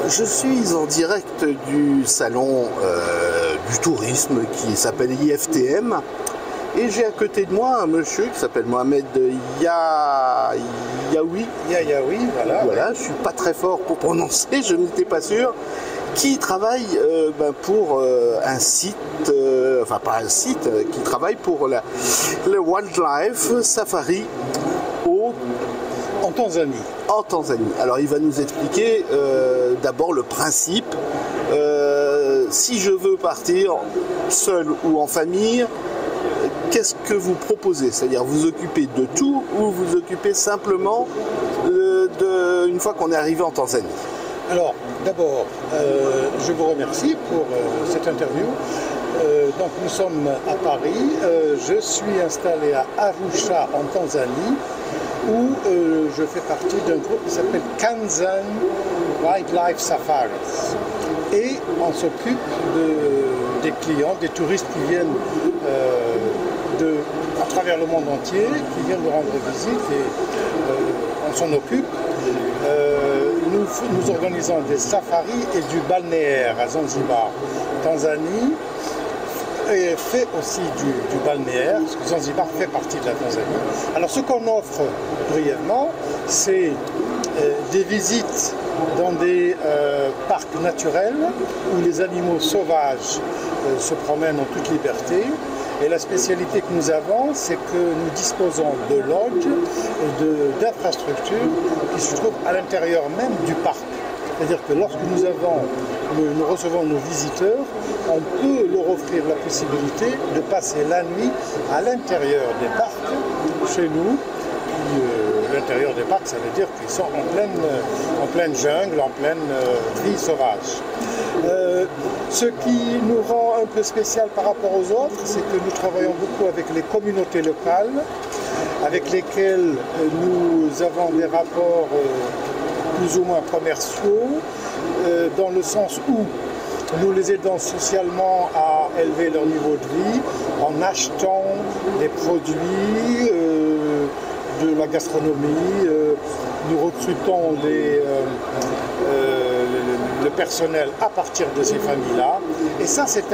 Je suis en direct du salon du tourisme qui s'appelle IFTM et j'ai à côté de moi un monsieur qui s'appelle Mohamed Yaoui. Yaoui, voilà. Voilà, je suis pas très fort pour prononcer, je n'étais pas sûr. Qui travaille pour un site, enfin pas un site, qui travaille pour le Wildlife Safari en Tanzanie. En Tanzanie. Alors il va nous expliquer d'abord le principe. Si je veux partir seul ou en famille, qu'est-ce que vous proposez? C'est-à-dire vous occupez de tout ou vous occupez simplement une fois qu'on est arrivé en Tanzanie? Alors, d'abord, je vous remercie pour cette interview. Donc, nous sommes à Paris. Je suis installé à Arusha, en Tanzanie, où je fais partie d'un groupe qui s'appelle Kanzan Wildlife Safaris. Et on s'occupe des clients, des touristes qui viennent à travers le monde entier, qui viennent nous rendre visite et on s'en occupe. Nous organisons des safaris et du balnéaire à Zanzibar. Tanzanie et fait aussi du balnéaire, parce que Zanzibar fait partie de la Tanzanie. Alors ce qu'on offre brièvement, c'est des visites dans des parcs naturels où les animaux sauvages se promènent en toute liberté. Et la spécialité que nous avons, c'est que nous disposons de lodges et d'infrastructures qui se trouvent à l'intérieur même du parc. C'est-à-dire que lorsque nous recevons nos visiteurs, on peut leur offrir la possibilité de passer la nuit à l'intérieur des parcs, chez nous. L'intérieur des parcs, ça veut dire qu'ils sont en pleine jungle, en pleine vie sauvage. Ce qui nous rend un peu spécial par rapport aux autres, c'est que nous travaillons beaucoup avec les communautés locales, avec lesquelles nous avons des rapports plus ou moins commerciaux, dans le sens où nous les aidons socialement à élever leur niveau de vie en achetant des produits, de la gastronomie, nous recrutons le personnel à partir de ces familles-là. Et ça, c'est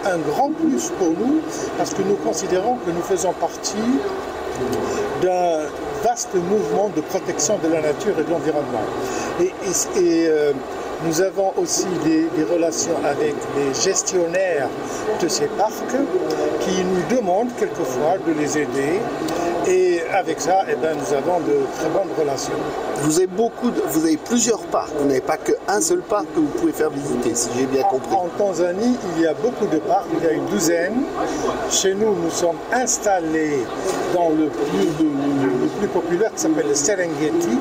un grand plus pour nous, parce que nous considérons que nous faisons partie d'un vaste mouvement de protection de la nature et de l'environnement. Nous avons aussi des relations avec les gestionnaires de ces parcs qui nous demandent quelquefois de les aider. Et avec ça, nous avons de très bonnes relations. Vous avez plusieurs parcs, vous n'avez pas qu'un seul parc que vous pouvez faire visiter, si j'ai bien compris. En Tanzanie, il y a beaucoup de parcs, il y a une douzaine. Chez nous, nous sommes installés dans le plus populaire qui s'appelle le Serengeti.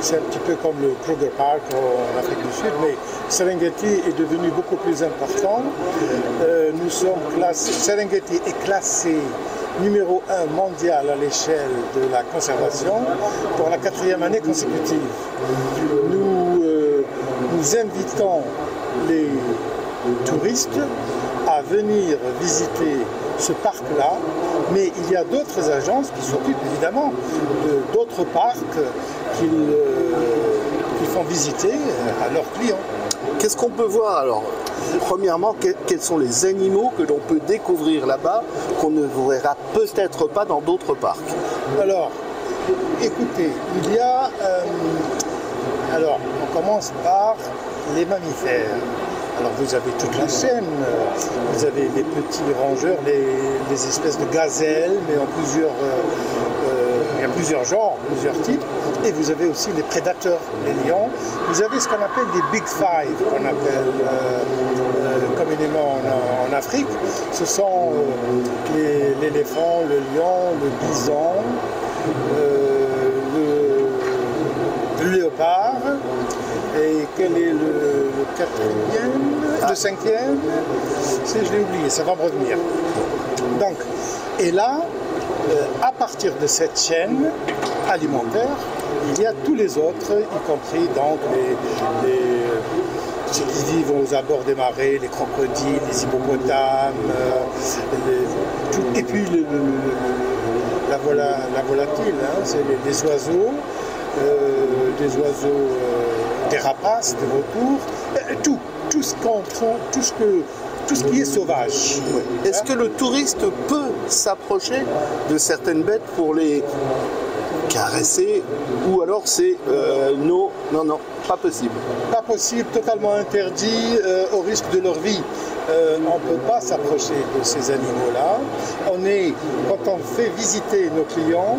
C'est un petit peu comme le Kruger Park en Afrique du Sud, mais Serengeti est devenu beaucoup plus important. Serengeti est classé numéro 1 mondial à l'échelle de la conservation pour la 4e année consécutive. Nous invitons les touristes à venir visiter ce parc-là, mais il y a d'autres agences qui s'occupent évidemment d'autres parcs qu'ils font visiter à leurs clients. Qu'est-ce qu'on peut voir alors? Premièrement, quels sont les animaux que l'on peut découvrir là-bas qu'on ne verra peut-être pas dans d'autres parcs? Alors, écoutez, il y a... alors, on commence par les mammifères. Alors, vous avez toute la chaîne. Vous avez les petits rongeurs, les espèces de gazelles, mais en il y a plusieurs genres, plusieurs types. Et vous avez aussi les prédateurs, les lions. Vous avez ce qu'on appelle des Big Five, qu'on appelle communément en Afrique. Ce sont l'éléphant, le lion, le bison, le léopard. Et quel est le quatrième, le cinquième? Je l'ai oublié, ça va me revenir. Donc, et là, à partir de cette chaîne alimentaire, il y a tous les autres, y compris donc ceux qui vivent aux abords des marais, les crocodiles, les hippopotames, et puis la volatile, hein, c'est des oiseaux des rapaces, des vautours, tout ce qu'on trouve, tout ce qui est sauvage. Est-ce que le touriste peut s'approcher de certaines bêtes pour les caresser, ou alors c'est non, pas possible? Pas possible, totalement interdit, au risque de leur vie. On ne peut pas s'approcher de ces animaux-là. Quand on fait visiter nos clients,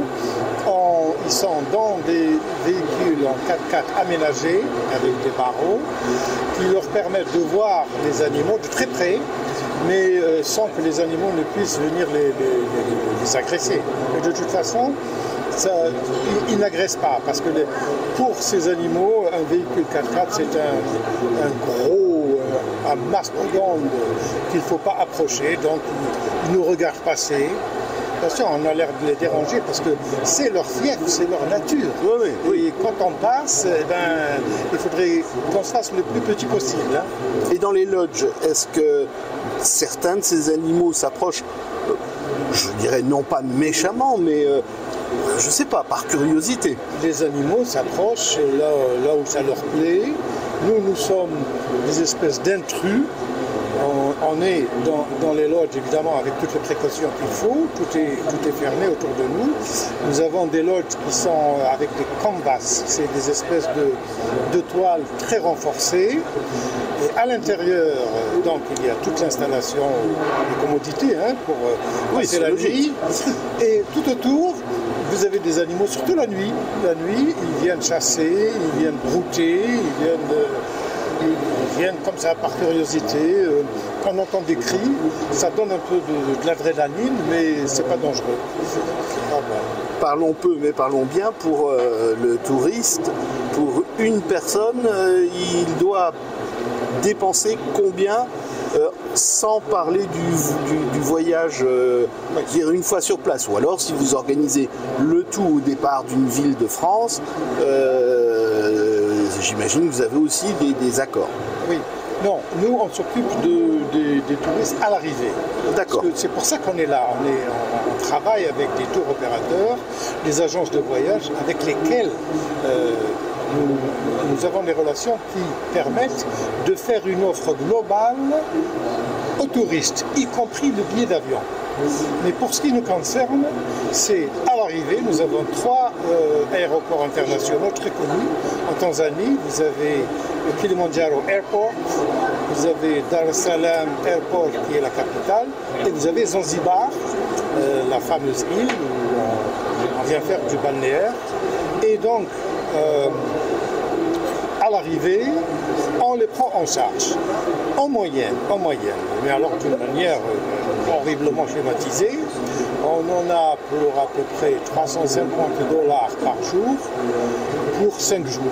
ils sont dans des véhicules en 4x4 aménagés avec des barreaux qui leur permettent de voir les animaux de très près, mais sans que les animaux ne puissent venir les agresser. Et de toute façon, ils n'agressent pas, parce que pour ces animaux, un véhicule 4x4, c'est un gros, un mastodonte qu'il ne faut pas approcher, donc ils nous regardent passer. Attention, on a l'air de les déranger parce que c'est leur fief, c'est leur nature. Oui. Et quand on passe, il faudrait qu'on se fasse le plus petit possible. Hein. Et dans les lodges, est-ce que certains de ces animaux s'approchent, je dirais non pas méchamment, mais je ne sais pas, par curiosité? Les animaux s'approchent là où ça leur plaît. Nous sommes des espèces d'intrus. On est dans les lodges, évidemment, avec toutes les précautions qu'il faut. Tout est fermé autour de nous. Nous avons des lodges qui sont avec des canvas. C'est des espèces de toiles très renforcées. Et à l'intérieur, donc, il y a toute l'installation de commodité pour passer la nuit. Et tout autour, vous avez des animaux, surtout la nuit. La nuit, ils viennent chasser, ils viennent brouter, ils viennent comme ça par curiosité. Quand on entend des cris, ça donne un peu de l'adrénaline, mais c'est pas dangereux. Parlons peu, mais parlons bien. Pour le touriste, pour une personne, il doit dépenser combien, sans parler du voyage une fois sur place, ou alors si vous organisez le tout au départ d'une ville de France, j'imagine que vous avez aussi des accords. Oui. Non, nous on s'occupe des touristes à l'arrivée. D'accord. C'est pour ça qu'on est là. On travaille avec des tours opérateurs, des agences de voyage avec lesquelles nous avons des relations qui permettent de faire une offre globale aux touristes, y compris le billet d'avion. Mais pour ce qui nous concerne, c'est à l'arrivée. Nous avons 3 aéroports internationaux très connus. En Tanzanie, vous avez le Kilimanjaro Airport, vous avez Dar es Salaam Airport qui est la capitale, et vous avez Zanzibar, la fameuse île où on vient faire du balnéaire. Et donc, à l'arrivée, on les prend en charge, en moyenne, mais alors d'une manière horriblement schématisée. On en a pour à peu près $350 par jour pour 5 jours.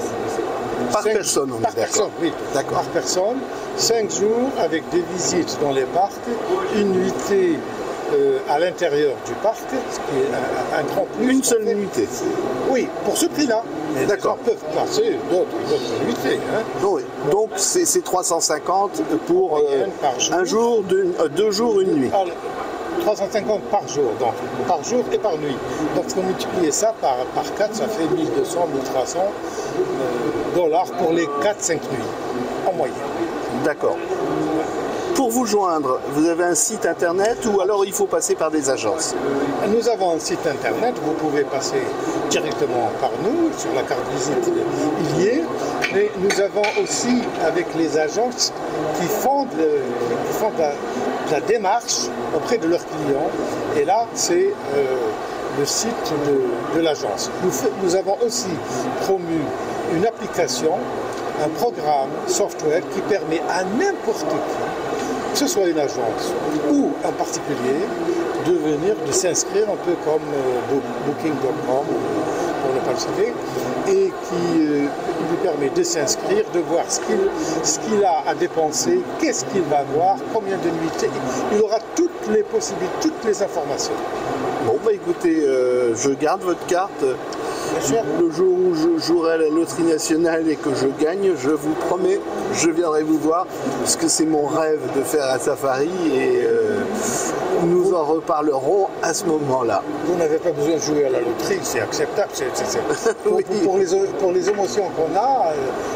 Par personne, on est d'accord. Par personne, oui. D'accord. Par personne, 5 jours avec des visites dans les parcs, une nuitée à l'intérieur du parc, ce qui est un grand plus. Une seule nuitée? Oui, pour ce prix-là. D'accord. Les gens peuvent passer d'autres nuitées. Oui. Donc c'est 350 pour par jour. un jour, 2 jours, une nuit. Alors, 350 par jour, donc par jour et par nuit. Donc si on multiplie ça par 4, ça fait 1200, 1300 dollars pour les 4-5 nuits, en moyenne. D'accord. Pour vous joindre, vous avez un site internet ou alors il faut passer par des agences? Nous avons un site internet, vous pouvez passer directement par nous, sur la carte visite il y est, mais nous avons aussi avec les agences qui font de la démarche auprès de leurs clients, et là c'est le site de l'agence. Nous avons aussi promu une application, un programme software qui permet à n'importe qui, que ce soit une agence ou un particulier, de s'inscrire un peu comme Booking.com, pour ne pas le citer, et qui lui permet de s'inscrire, de voir ce qu'il a à dépenser, qu'est-ce qu'il va voir, combien de nuitées. Il aura toutes les possibilités, toutes les informations. Bon, bah écoutez, je garde votre carte. Bien sûr. Le jour où je jouerai à la loterie nationale et que je gagne, je vous promets, je viendrai vous voir, parce que c'est mon rêve de faire un safari et nous en reparlerons à ce moment-là. Vous n'avez pas besoin de jouer à la loterie, c'est acceptable. Oui. Pour les émotions qu'on a,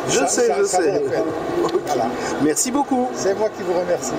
je sais. vaut la peine. Okay. Voilà. Merci beaucoup. C'est moi qui vous remercie.